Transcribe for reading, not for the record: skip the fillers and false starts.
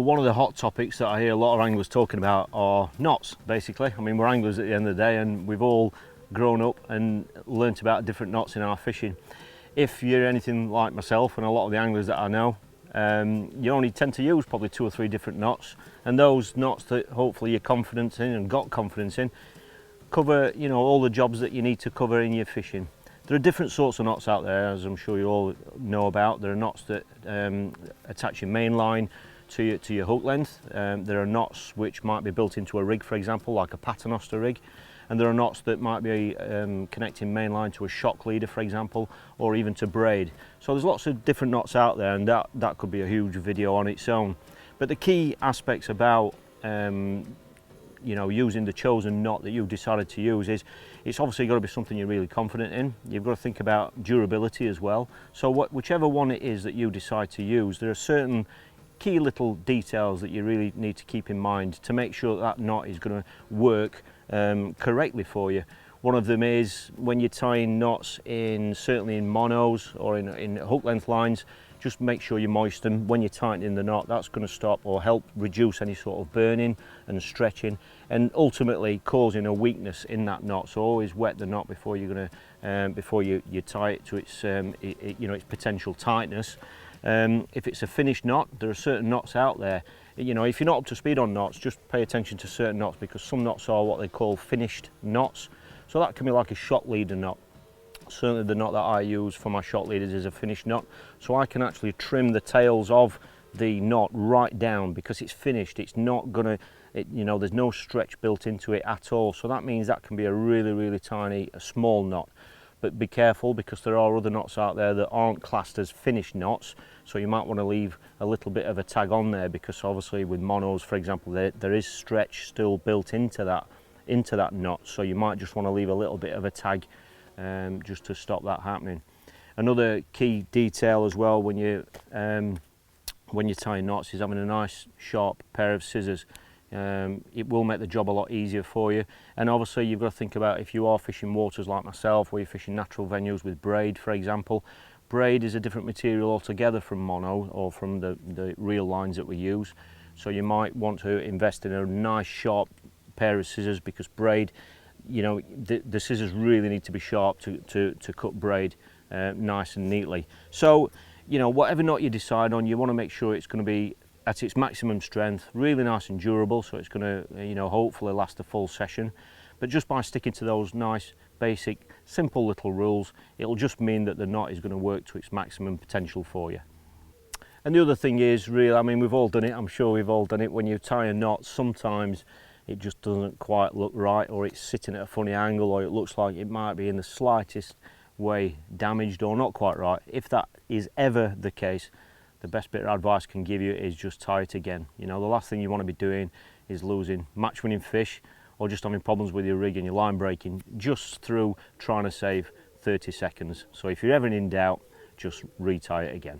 one of the hot topics that I hear a lot of anglers talking about are knots, basically. I mean, we're anglers at the end of the day, and we've all grown up and learnt about different knots in our fishing. If you're anything like myself and a lot of the anglers that I know, you only tend to use probably 2 or 3 different knots, and those knots that hopefully you're confident in and got confidence in cover, you know, all the jobs that you need to cover in your fishing. There are different sorts of knots out there, as I'm sure you all know about. There are knots that attach your main line to your hook length. There are knots which might be built into a rig, for example, like a paternoster rig. And there are knots that might be connecting main line to a shock leader, for example, or even to braid. So there's lots of different knots out there, and that could be a huge video on its own. But the key aspects about you know, using the chosen knot that you've decided to use is it's obviously got to be something you're really confident in. You've got to think about durability as well. So whichever one it is that you decide to use, there are certain key little details that you really need to keep in mind to make sure that knot is going to work correctly for you. One of them is when you're tying knots in, certainly in monos or in hook length lines, just make sure you moisten when you're tightening the knot. That's going to stop or help reduce any sort of burning and stretching, and ultimately causing a weakness in that knot. So always wet the knot before you're going to before you tie it to its you know, its potential tightness. If it's a finished knot, there are certain knots out there. You know, if you're not up to speed on knots, just pay attention to certain knots, because some knots are what they call finished knots. So that can be like a shock leader knot. Certainly the knot that I use for my shock leaders is a finished knot. So I can actually trim the tails of the knot right down because it's finished. It's not gonna, you know, there's no stretch built into it at all. So that means that can be a really, really tiny, a small knot. But be careful, because there are other knots out there that aren't classed as finished knots. So you might want to leave a little bit of a tag on there, because obviously with monos, for example, there is stretch still built into that knot. So you might just want to leave a little bit of a tag just to stop that happening. Another key detail as well when you're tying knots is having a nice sharp pair of scissors. It will make the job a lot easier for you. And obviously you've got to think about if you are fishing waters like myself, where you're fishing natural venues with braid, for example. Braid is a different material altogether from mono or from the reel lines that we use. So you might want to invest in a nice sharp pair of scissors, because braid, you know, the scissors really need to be sharp to cut braid nice and neatly. So, you know, whatever knot you decide on, you want to make sure it's going to be at its maximum strength, really nice and durable, so it's going to, you know, hopefully last a full session. But just by sticking to those nice, basic, simple little rules, it'll just mean that the knot is going to work to its maximum potential for you. And the other thing is, really, I mean, we've all done it, I'm sure we've all done it, when you tie a knot, sometimes it just doesn't quite look right, or it's sitting at a funny angle, or it looks like it might be in the slightest way damaged or not quite right. If that is ever the case, the best bit of advice I can give you is just tie it again. You know, the last thing you want to be doing is losing match-winning fish, or just having problems with your rig and your line breaking just through trying to save 30 seconds. So if you're ever in doubt, just retie it again.